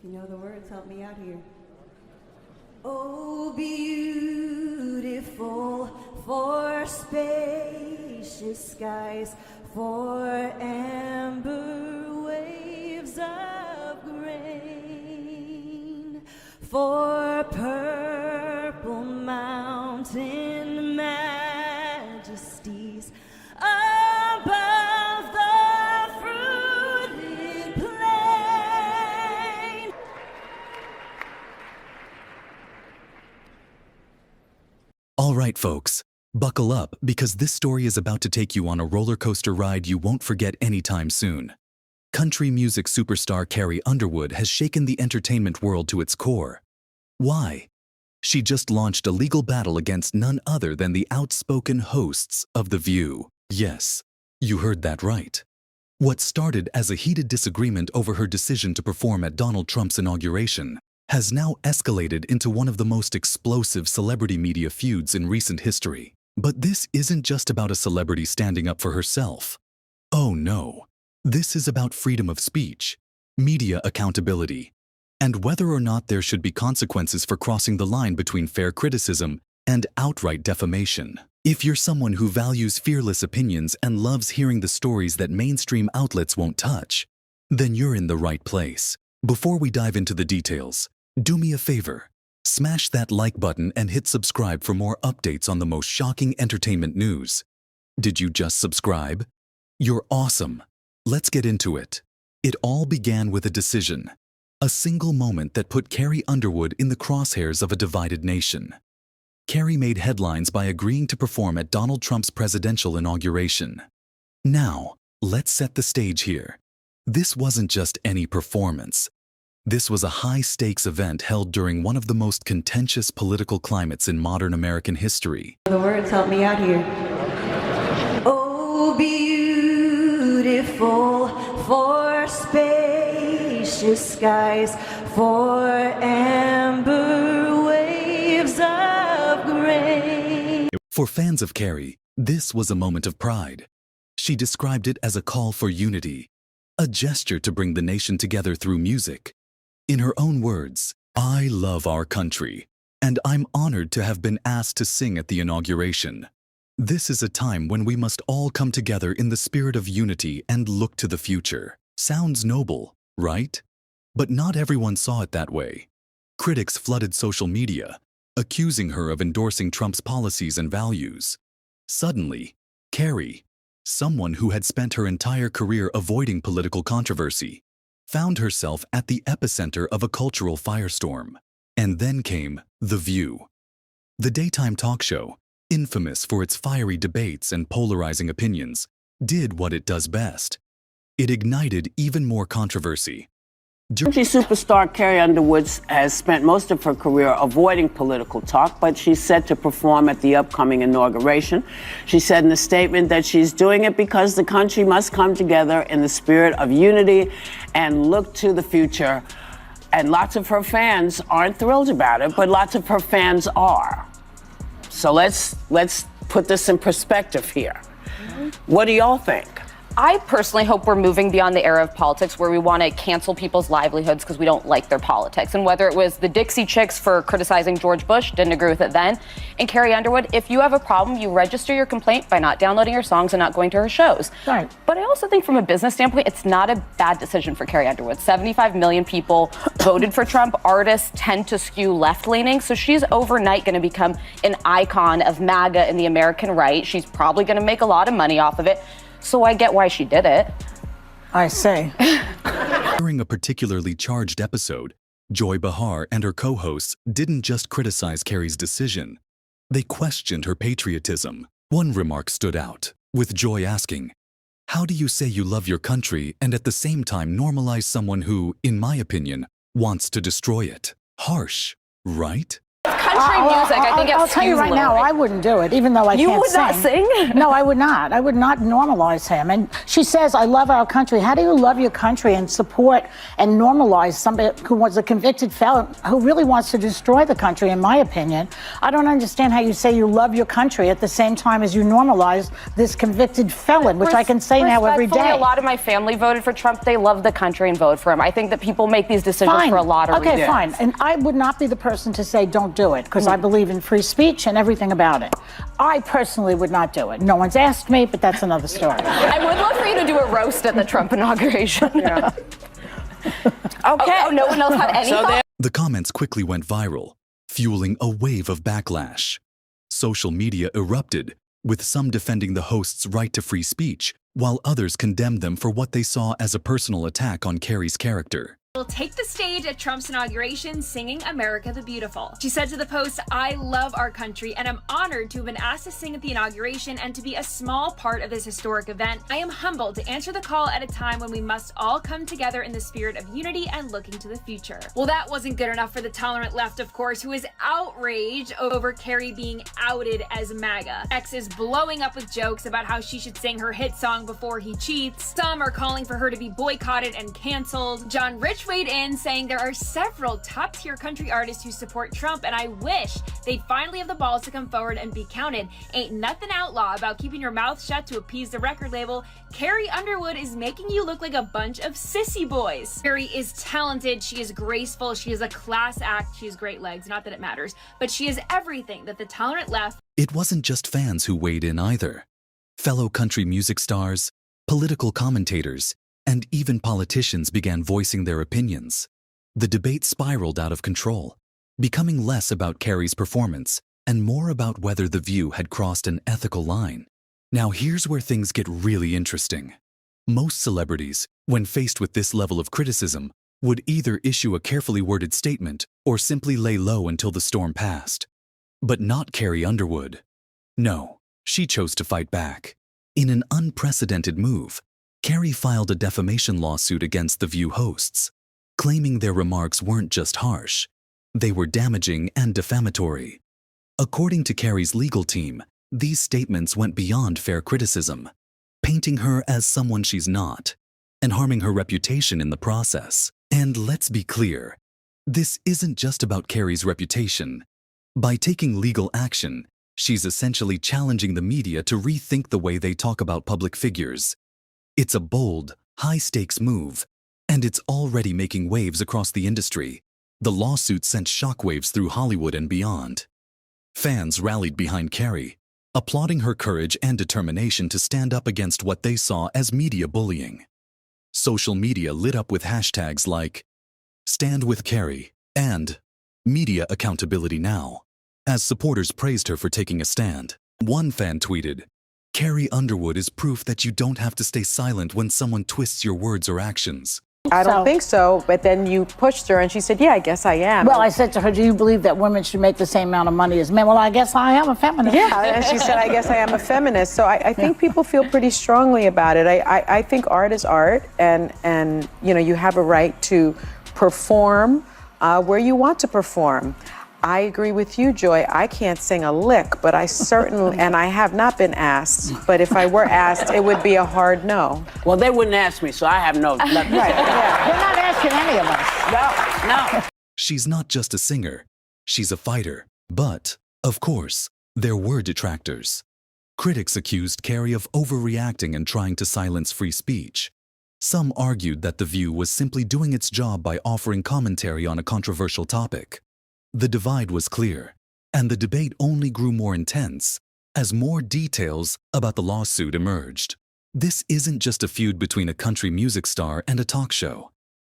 You know the words, help me out here. Oh, beautiful for spacious skies, for amber waves of grain, for purple mountain majesties above the fruited plain. All right, folks, buckle up because this story is about to take you on a roller coaster ride you won't forget anytime soon. Country music superstar Carrie Underwood has shaken the entertainment world to its core. Why? She just launched a legal battle against none other than the outspoken hosts of The View. Yes, you heard that right. What started as a heated disagreement over her decision to perform at Donald Trump's inauguration has now escalated into one of the most explosive celebrity media feuds in recent history. But this isn't just about a celebrity standing up for herself. Oh no, this is about freedom of speech, media accountability, and whether or not there should be consequences for crossing the line between fair criticism and outright defamation. If you're someone who values fearless opinions and loves hearing the stories that mainstream outlets won't touch, then you're in the right place. Before we dive into the details, do me a favor. Smash that like button and hit subscribe for more updates on the most shocking entertainment news. Did you just subscribe? You're awesome. Let's get into it. It all began with a decision. A single moment that put Carrie Underwood in the crosshairs of a divided nation. Carrie made headlines by agreeing to perform at Donald Trump's presidential inauguration. Now, let's set the stage here. This wasn't just any performance. This was a high-stakes event held during one of the most contentious political climates in modern American history. The words, help me out here. Oh, beautiful for spacious skies, for amber waves of grain. For fans of Carrie, this was a moment of pride. She described it as a call for unity, a gesture to bring the nation together through music. In her own words, "I love our country, and I'm honored to have been asked to sing at the inauguration. This is a time when we must all come together in the spirit of unity and look to the future." Sounds noble, right? But not everyone saw it that way. Critics flooded social media, accusing her of endorsing Trump's policies and values. Suddenly, Carrie, someone who had spent her entire career avoiding political controversy, found herself at the epicenter of a cultural firestorm. And then came The View. The daytime talk show, infamous for its fiery debates and polarizing opinions, did what it does best. It ignited even more controversy. Country superstar Carrie Underwood has spent most of her career avoiding political talk, but she's set to perform at the upcoming inauguration. She said in a statement that she's doing it because the country must come together in the spirit of unity and look to the future. And lots of her fans aren't thrilled about it, but lots of her fans are. So let's put this in perspective here. What do y'all think? I personally hope we're moving beyond the era of politics where we want to cancel people's livelihoods because we don't like their politics. And whether it was the Dixie Chicks for criticizing George Bush, didn't agree with it then, and Carrie Underwood, if you have a problem, you register your complaint by not downloading her songs and not going to her shows. Right. But I also think from a business standpoint, it's not a bad decision for Carrie Underwood. 75 million people voted for Trump. Artists tend to skew left-leaning, so she's overnight going to become an icon of MAGA and the American right. She's probably going to make a lot of money off of it. So I get why she did it. I say. During a particularly charged episode, Joy Behar and her co-hosts didn't just criticize Carrie's decision. They questioned her patriotism. One remark stood out, with Joy asking, "How do you say you love your country and at the same time normalize someone who, in my opinion, wants to destroy it?" Harsh, right? It's kind country music, I think I'll tell you right now, I wouldn't do it, even though I You can't would not sing? No, I would not. I would not normalize him. And she says, I love our country. How do you love your country and support and normalize somebody who was a convicted felon who really wants to destroy the country, in my opinion? I don't understand how you say you love your country at the same time as you normalize this convicted felon, which I can say now every day. A lot of my family voted for Trump. They love the country and vote for him. I think that people make these decisions for a lot of reasons. Okay, fine. And I would not be the person to say don't do it, because I believe in free speech and everything about it. I personally would not do it. No one's asked me, but that's another story. I would love for you to do a roast at the Trump inauguration. Okay. Oh, no one else had any thoughts? The comments quickly went viral, fueling a wave of backlash. Social media erupted, with some defending the host's right to free speech, while others condemned them for what they saw as a personal attack on Carrie's character. Will take the stage at Trump's inauguration singing America the Beautiful. She said to the Post, I love our country and I'm honored to have been asked to sing at the inauguration and to be a small part of this historic event. I am humbled to answer the call at a time when we must all come together in the spirit of unity and looking to the future. Well, that wasn't good enough for the tolerant left, of course, who is outraged over Carrie being outed as MAGA. X is blowing up with jokes about how she should sing her hit song Before He Cheats. Some are calling for her to be boycotted and canceled. John Rich weighed in, saying there are several top-tier country artists who support Trump, and I wish they'd finally have the balls to come forward and be counted. Ain't nothing outlaw about keeping your mouth shut to appease the record label. Carrie Underwood is making you look like a bunch of sissy boys. Carrie is talented, she is graceful, she is a class act, she has great legs, not that it matters, but she is everything that the tolerant left. It wasn't just fans who weighed in either. Fellow country music stars, political commentators, and even politicians began voicing their opinions. The debate spiraled out of control, becoming less about Carrie's performance and more about whether The View had crossed an ethical line. Now here's where things get really interesting. Most celebrities, when faced with this level of criticism, would either issue a carefully worded statement or simply lay low until the storm passed. But not Carrie Underwood. No, she chose to fight back. In an unprecedented move, Carrie filed a defamation lawsuit against The View hosts, claiming their remarks weren't just harsh, they were damaging and defamatory. According to Carrie's legal team, these statements went beyond fair criticism, painting her as someone she's not, and harming her reputation in the process. And let's be clear, this isn't just about Carrie's reputation. By taking legal action, she's essentially challenging the media to rethink the way they talk about public figures. It's a bold, high-stakes move, and it's already making waves across the industry. The lawsuit sent shockwaves through Hollywood and beyond. Fans rallied behind Carrie, applauding her courage and determination to stand up against what they saw as media bullying. Social media lit up with hashtags like Stand with Carrie and Media Accountability Now, as supporters praised her for taking a stand. One fan tweeted, Carrie Underwood is proof that you don't have to stay silent when someone twists your words or actions. I don't think so, but then you pushed her and she said, yeah, I guess I am. Well, I said to her, do you believe that women should make the same amount of money as men? Well, I guess I am a feminist. Yeah, and she said, I guess I am a feminist. So I think people feel pretty strongly about it. I think art is art, and you know, you have a right to perform where you want to perform. I agree with you, Joy. I can't sing a lick, but I certainly, and I have not been asked, but if I were asked, it would be a hard no. Well, they wouldn't ask me, so I have no. Right, yeah. They're not asking any of us. No. She's not just a singer, she's a fighter. But, of course, there were detractors. Critics accused Carrie of overreacting and trying to silence free speech. Some argued that The View was simply doing its job by offering commentary on a controversial topic. The divide was clear, and the debate only grew more intense as more details about the lawsuit emerged. This isn't just a feud between a country music star and a talk show.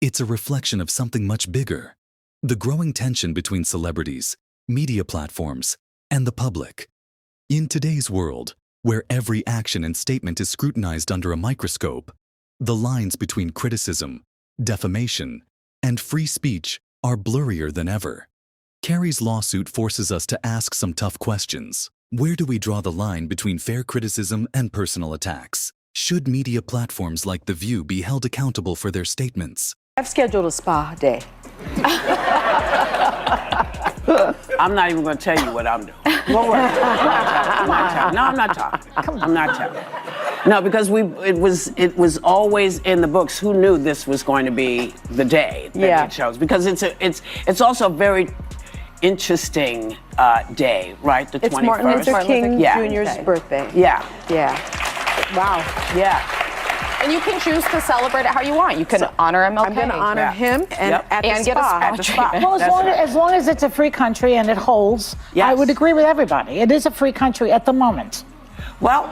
It's a reflection of something much bigger: the growing tension between celebrities, media platforms, and the public. In today's world, where every action and statement is scrutinized under a microscope, the lines between criticism, defamation, and free speech are blurrier than ever. Carrie's lawsuit forces us to ask some tough questions. Where do we draw the line between fair criticism and personal attacks? Should media platforms like The View be held accountable for their statements? I've scheduled a spa day. I'm not even going to tell you what I'm doing. Don't worry. I'm not telling. No, I'm not talking. I'm not telling. No, because it was always in the books. Who knew this was going to be the day that it chose? Because it's also a very interesting day, right? The 21st. It's Martin Luther King Jr.'s birthday. Yeah. Yeah. Wow. Yeah. And you can choose to celebrate it how you want. You can honor MLK. I'm going to honor him and at the And get a spot. spot treatment. Well, as long as it's a free country and it holds, I would agree with everybody. It is a free country at the moment. Well,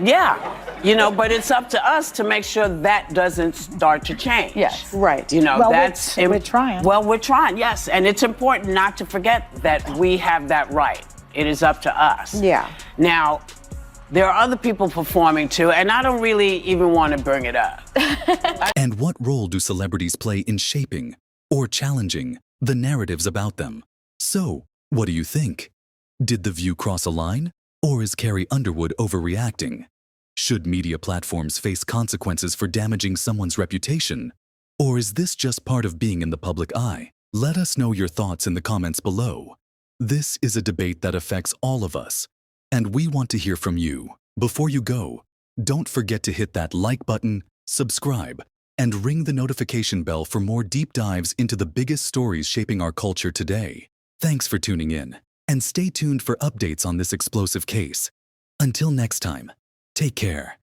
yeah, but it's up to us to make sure that doesn't start to change. Yes. Right. Well, we're trying. Well, we're trying, yes. And it's important not to forget that we have that right. It is up to us. Yeah. Now, there are other people performing too, and I don't really even want to bring it up. And what role do celebrities play in shaping or challenging the narratives about them? So, what do you think? Did The View cross a line? Or is Carrie Underwood overreacting? Should media platforms face consequences for damaging someone's reputation? Or is this just part of being in the public eye? Let us know your thoughts in the comments below. This is a debate that affects all of us, and we want to hear from you. Before you go, don't forget to hit that like button, subscribe, and ring the notification bell for more deep dives into the biggest stories shaping our culture today. Thanks for tuning in, and stay tuned for updates on this explosive case. Until next time, take care.